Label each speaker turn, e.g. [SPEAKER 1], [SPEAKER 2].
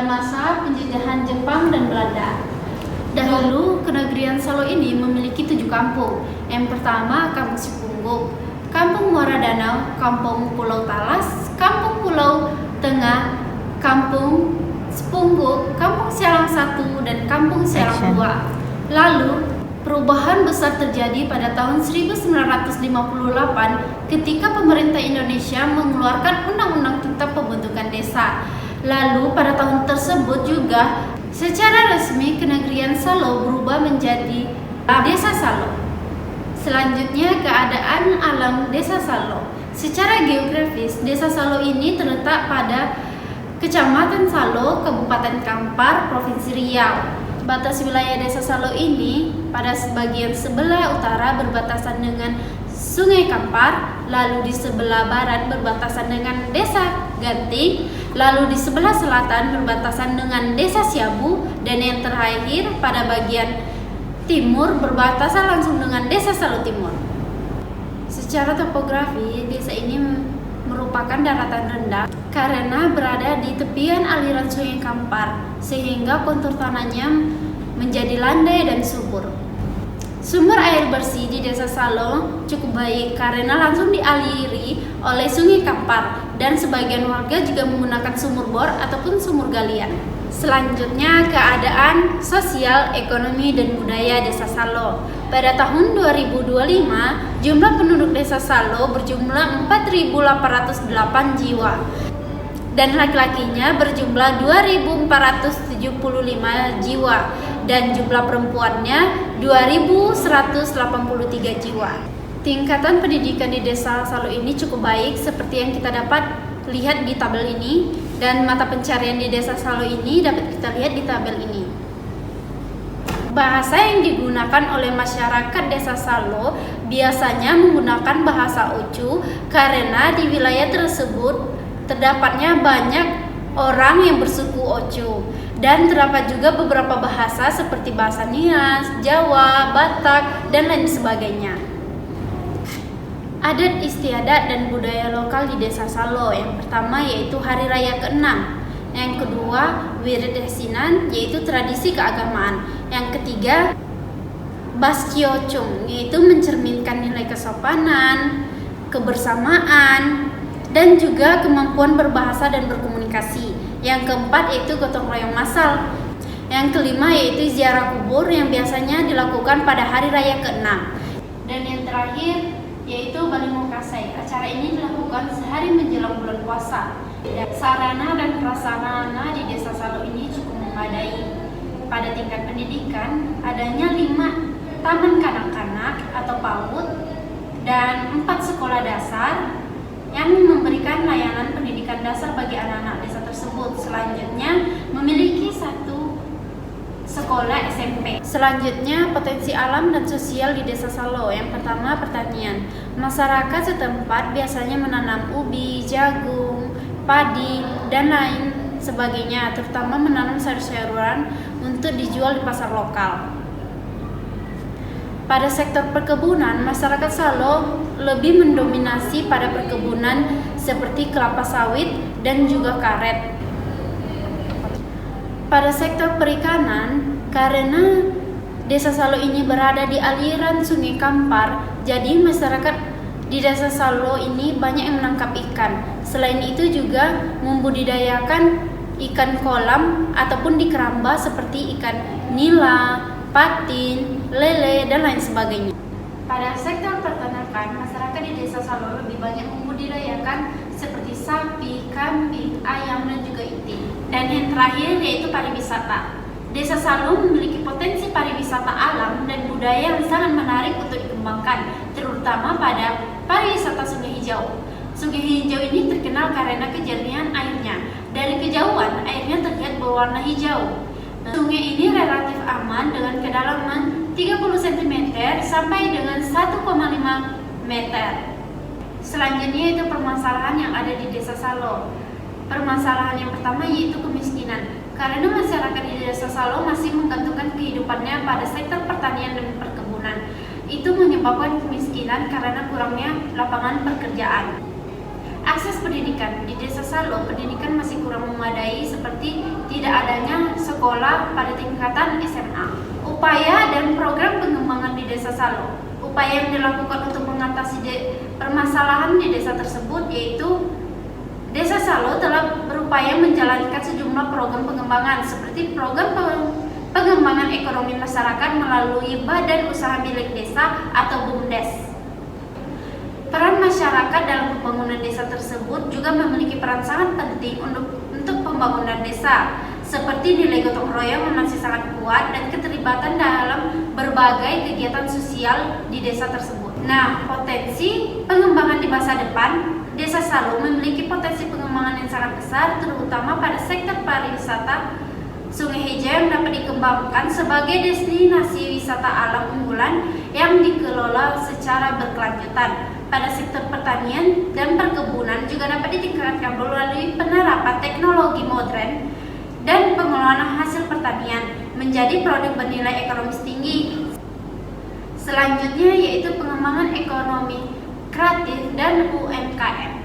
[SPEAKER 1] pada masa penjajahan Jepang dan Belanda. Dahulu, kenegrian Salo ini memiliki 7 kampung. Yang pertama, Kampung Sipungguk, Kampung Muara Danau, Kampung Pulau Talas, Kampung Pulau Tengah, Kampung Sipungguk, Kampung Sialang 1, dan Kampung Sialang 2. Lalu, perubahan besar terjadi pada tahun 1958 ketika pemerintah Indonesia mengeluarkan Undang-Undang tentang Pembentukan Desa. Lalu, pada tahun tersebut juga, secara resmi kenegrian Salo berubah menjadi Desa Salo. Selanjutnya, keadaan alam Desa Salo. Secara geografis, Desa Salo ini terletak pada Kecamatan Salo, Kabupaten Kampar, Provinsi Riau. Batas wilayah Desa Salo ini pada bagian sebelah utara berbatasan dengan Sungai Kampar, lalu di sebelah barat berbatasan dengan Desa Ganting, lalu di sebelah selatan berbatasan dengan Desa Siabu, dan yang terakhir pada bagian timur berbatasan langsung dengan Desa Salo Timur. Secara topografi, desa ini merupakan daratan rendah karena berada di tepian aliran Sungai Kampar, sehingga kontur tanahnya menjadi landai dan subur. Sumber air bersih di Desa Salo cukup baik karena langsung dialiri oleh Sungai Kampar, dan sebagian warga juga menggunakan sumur bor ataupun sumur galian. Selanjutnya, keadaan sosial, ekonomi, dan budaya Desa Salo. Pada tahun 2025, jumlah penduduk Desa Salo berjumlah 4.808 jiwa dan laki-lakinya berjumlah 2.475 jiwa dan jumlah perempuannya 2.183 jiwa. Tingkatan pendidikan di Desa Salo ini cukup baik seperti yang kita dapat lihat di tabel ini, dan mata pencarian di Desa Salo ini dapat kita lihat di tabel ini. Bahasa yang digunakan oleh masyarakat Desa Salo biasanya menggunakan bahasa Ocu karena di wilayah tersebut terdapatnya banyak orang yang bersuku Ocu, dan terdapat juga beberapa bahasa seperti bahasa Nias, Jawa, Batak, dan lain sebagainya. Adat istiadat dan budaya lokal di Desa Salo. Yang pertama yaitu Hari Raya ke-6. Yang kedua, Wirid Desinan, yaitu tradisi keagamaan. Yang ketiga, Baskiocung, yaitu mencerminkan nilai kesopanan, kebersamaan, dan juga kemampuan berbahasa dan berkomunikasi. Yang keempat yaitu Gotong Royong Masal. Yang kelima yaitu ziarah kubur yang biasanya dilakukan pada Hari Raya ke-6. Dan yang terakhir yaitu Balimo Kasai. Acara ini dilakukan sehari menjelang bulan puasa. Sarana dan prasarana di Desa Salo ini cukup memadai. Pada tingkat pendidikan, adanya 5 taman kanak-kanak atau PAUD dan 4 sekolah dasar yang memberikan layanan pendidikan dasar bagi anak-anak desa tersebut. Selanjutnya, memiliki 1 sekolah SMP. Selanjutnya, potensi alam dan sosial di Desa Salo. Yang pertama, pertanian. Masyarakat setempat biasanya menanam ubi, jagung, padi, dan lain sebagainya, terutama menanam sayur-sayuran untuk dijual di pasar lokal. Pada sektor perkebunan, masyarakat Salo lebih mendominasi pada perkebunan seperti kelapa sawit dan juga karet. Pada sektor perikanan, karena Desa Salo ini berada di aliran Sungai Kampar, jadi masyarakat di Desa Salo ini banyak yang menangkap ikan. Selain itu juga membudidayakan ikan kolam ataupun di keramba seperti ikan nila, patin, lele, dan lain sebagainya. Pada sektor peternakan, masyarakat di Desa Salo lebih banyak membudidayakan seperti sapi, kambing, ayam, dan juga itik. Dan yang terakhir yaitu pariwisata. Desa Salo memiliki potensi pariwisata alam dan budaya yang sangat menarik untuk dikembangkan, terutama pada pariwisata Sungai Hijau. Sungai Hijau ini terkenal karena kejernihan airnya. Dari kejauhan, airnya terlihat berwarna hijau. Sungai ini relatif aman dengan kedalaman 30 cm sampai dengan 1,5 meter. Selanjutnya itu permasalahan yang ada di Desa Salo. Permasalahan yang pertama yaitu kemiskinan. Karena masyarakat di Desa Salo masih menggantungkan kehidupannya pada sektor pertanian dan perkebunan. Itu menyebabkan kemiskinan karena kurangnya lapangan pekerjaan. Akses pendidikan di Desa Salo, pendidikan masih kurang memadai seperti tidak sekolah pada tingkatan SMA. Upaya dan program pengembangan di Desa Salo. Upaya yang dilakukan untuk mengatasi permasalahan di desa tersebut yaitu Desa Salo telah berupaya menjalankan sejumlah program pengembangan seperti program pengembangan ekonomi masyarakat melalui Badan Usaha Milik Desa atau BUMDes. Peran masyarakat dalam pembangunan desa tersebut juga memiliki peran sangat penting untuk pembangunan desa, seperti nilai gotong royong yang masih sangat kuat dan keterlibatan dalam berbagai kegiatan sosial di desa tersebut. Nah, potensi pengembangan di masa depan, Desa Salo memiliki potensi pengembangan yang sangat besar, terutama pada sektor pariwisata. Sungai Heja yang dapat dikembangkan sebagai destinasi wisata alam unggulan yang dikelola secara berkelanjutan. Pada sektor pertanian dan perkebunan juga dapat ditingkatkan melalui penerapan teknologi modern dan pengelolaan hasil pertanian menjadi produk bernilai ekonomis tinggi. Selanjutnya yaitu pengembangan ekonomi kreatif dan UMKM.